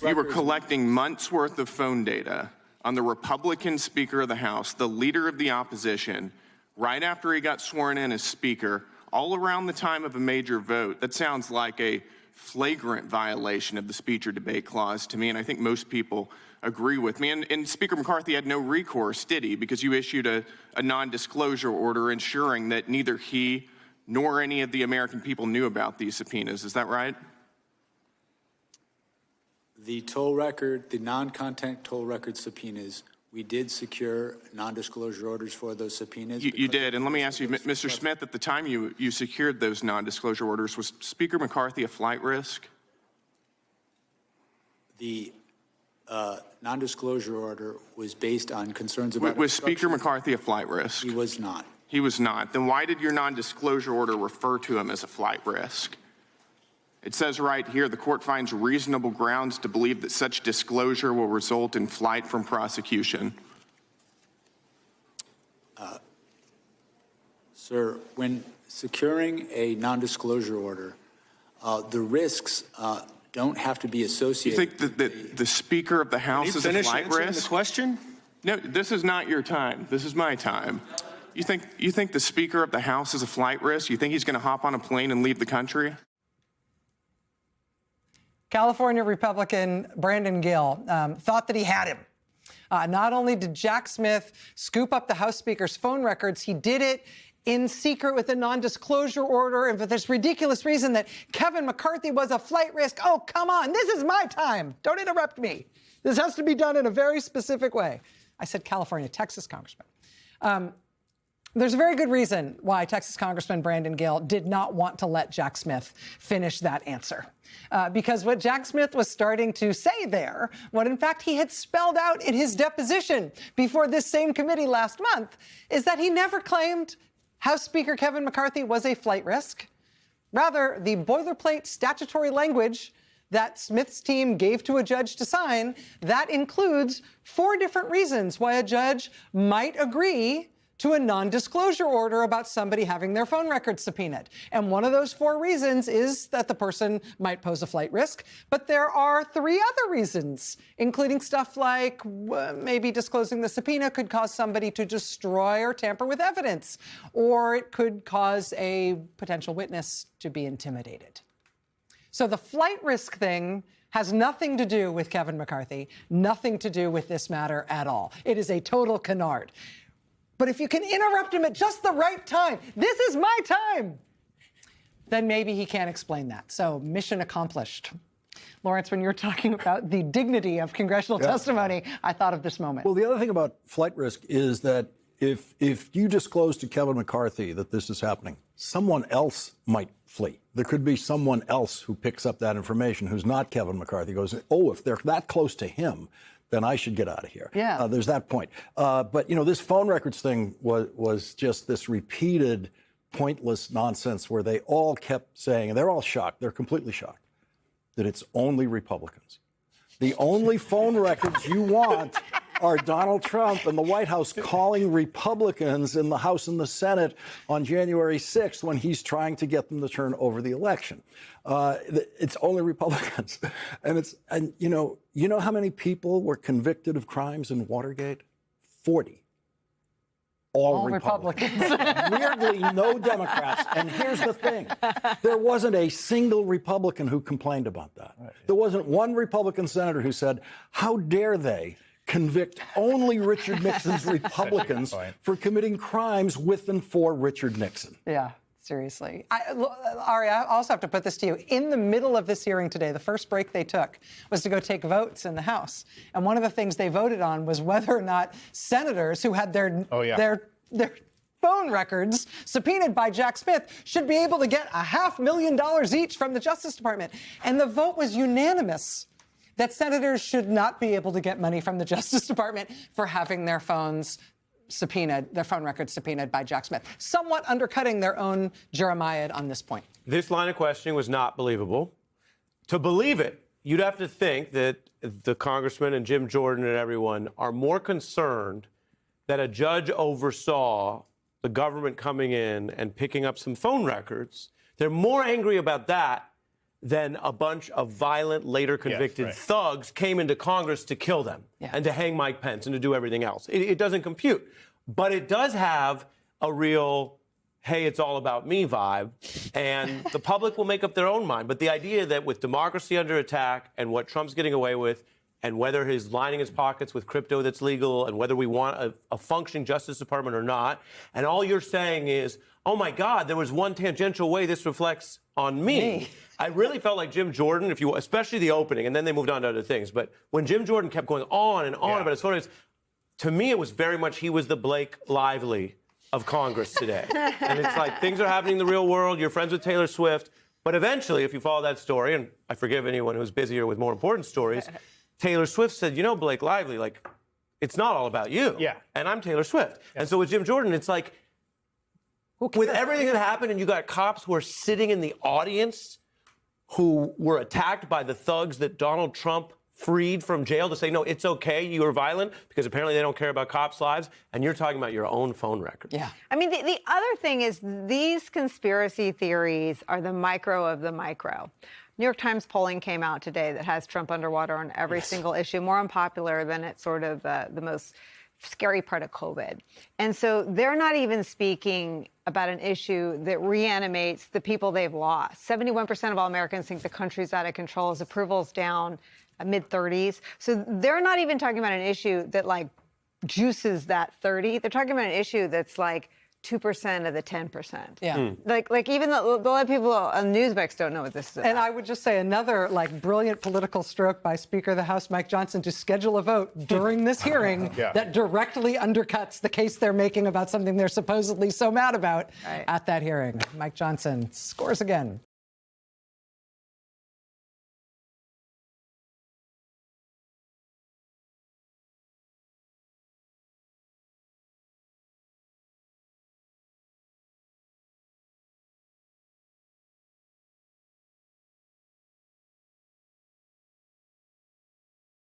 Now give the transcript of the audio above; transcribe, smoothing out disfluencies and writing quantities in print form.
You were collecting months' worth of phone data on the Republican Speaker of the House, the leader of the opposition, right after he got sworn in as Speaker, all around the time of a major vote. That sounds like a flagrant violation of the speech or debate clause to me, and I think most people agree with me. And Speaker McCarthy had no recourse, did he? Because you issued a non-disclosure order ensuring that neither he nor any of the American people knew about these subpoenas. Is that right? The toll record, the non-content toll record subpoenas, we did secure non-disclosure orders for those subpoenas. You did, and let me ask you, Mr. Smith, at the time you secured those non-disclosure orders, was Speaker McCarthy a flight risk? The non-disclosure order was based on concerns about... Was Speaker McCarthy a flight risk? He was not. He was not. Then why did your non-disclosure order refer to him as a flight risk? It says right here, the court finds reasonable grounds to believe that such disclosure will result in flight from prosecution. Sir, when securing a non-disclosure order, the risks don't have to be associated. You think that the Speaker of the House is a flight risk? The question? No, this is not your time. This is my time. You think the Speaker of the House is a flight risk? You think he's going to hop on a plane and leave the country? California Republican Brandon Gill thought that he had him. Not only did Jack Smith scoop up the House Speaker's phone records, he did it in secret with a non-disclosure order and for this ridiculous reason that Kevin McCarthy was a flight risk. Oh, come on. This is my time. Don't interrupt me. This has to be done in a very specific way. I said California, Texas Congressman. There's a very good reason why Texas Congressman Brandon Gill did not want to let Jack Smith finish that answer. Because what Jack Smith was starting to say there, what in fact he had spelled out in his deposition before this same committee last month, is that he never claimed House Speaker Kevin McCarthy was a flight risk. Rather, the boilerplate statutory language that Smith's team gave to a judge to sign, that includes 4 different reasons why a judge might agree to a non-disclosure order about somebody having their phone records subpoenaed. And one of those 4 reasons is that the person might pose a flight risk. But there are 3 other reasons, including stuff like maybe disclosing the subpoena could cause somebody to destroy or tamper with evidence, or it could cause a potential witness to be intimidated. So the flight risk thing has nothing to do with Kevin McCarthy, nothing to do with this matter at all. It is a total canard. But if you can interrupt him at just the right time, this is my time, then maybe he can't explain that. So mission accomplished. Lawrence, when you're talking about the dignity of congressional testimony, I thought of this moment. Well, the other thing about flight risk is that if you disclose to Kevin McCarthy that this is happening, someone else might flee. There could be someone else who picks up that information who's not Kevin McCarthy, goes, oh, if they're that close to him, then I should get out of here. Yeah. There's that point. But, you know, this phone records thing was just this repeated pointless nonsense where they all kept saying, and they're all shocked, they're completely shocked, that it's only Republicans. The only phone records you want are Donald Trump and the White House calling Republicans in the House and the Senate on January 6th when he's trying to get them to turn over the election. It's only Republicans. And you know how many people were convicted of crimes in Watergate? 40. All Republicans. Weirdly, no Democrats. And here's the thing. There wasn't a single Republican who complained about that. Right. There wasn't one Republican senator who said, how dare they convict only Richard Nixon's Republicans for committing crimes with and for Richard Nixon. Yeah, seriously. Ari, I also have to put this to you. In the middle of this hearing today, the first break they took was to go take votes in the House. And one of the things they voted on was whether or not senators who had their phone records subpoenaed by Jack Smith should be able to get $500,000 each from the Justice Department. And the vote was unanimous that senators should not be able to get money from the Justice Department for having their phones subpoenaed, their phone records subpoenaed by Jack Smith, somewhat undercutting their own Jeremiad on this point. This line of questioning was not believable. To believe it, you'd have to think that the congressman and Jim Jordan and everyone are more concerned that a judge oversaw the government coming in and picking up some phone records. They're more angry about that then a bunch of violent, later convicted thugs came into Congress to kill them and to hang Mike Pence and to do everything else. It doesn't compute. But it does have a real, hey, it's all about me vibe, and the public will make up their own mind. But the idea that with democracy under attack and what Trump's getting away with, and whether he's lining his pockets with crypto that's legal, and whether we want a functioning Justice Department or not, and all you're saying is, oh my God, there was one tangential way this reflects on me. I really felt like Jim Jordan, especially the opening, and then they moved on to other things. But when Jim Jordan kept going on and on about his photos, to me, it was very much he was the Blake Lively of Congress today. And it's like things are happening in the real world. You're friends with Taylor Swift. But eventually, if you follow that story, and I forgive anyone who's busier with more important stories, Taylor Swift said, you know, Blake Lively, like, it's not all about you. Yeah. And I'm Taylor Swift. And so with Jim Jordan, it's like, with everything that happened, and you got cops who are sitting in the audience who were attacked by the thugs that Donald Trump freed from jail to say, no, it's okay, you were violent, because apparently they don't care about cops' lives, and you're talking about your own phone records. Yeah. I mean, the other thing is these conspiracy theories are the micro of the micro. New York Times polling came out today that has Trump underwater on every single issue, more unpopular than it's sort of the most scary part of COVID. And so they're not even speaking about an issue that reanimates the people they've lost. 71% of all Americans think the country's out of control. His approval's down mid-30s. So they're not even talking about an issue that, like, juices that 30. They're talking about an issue that's like 2% of the 10%. Yeah. Like even a lot of people on Newsmax don't know what this is about. And I would just say another brilliant political stroke by Speaker of the House Mike Johnson to schedule a vote during this hearing that directly undercuts the case they're making about something they're supposedly so mad about at that hearing. Mike Johnson scores again.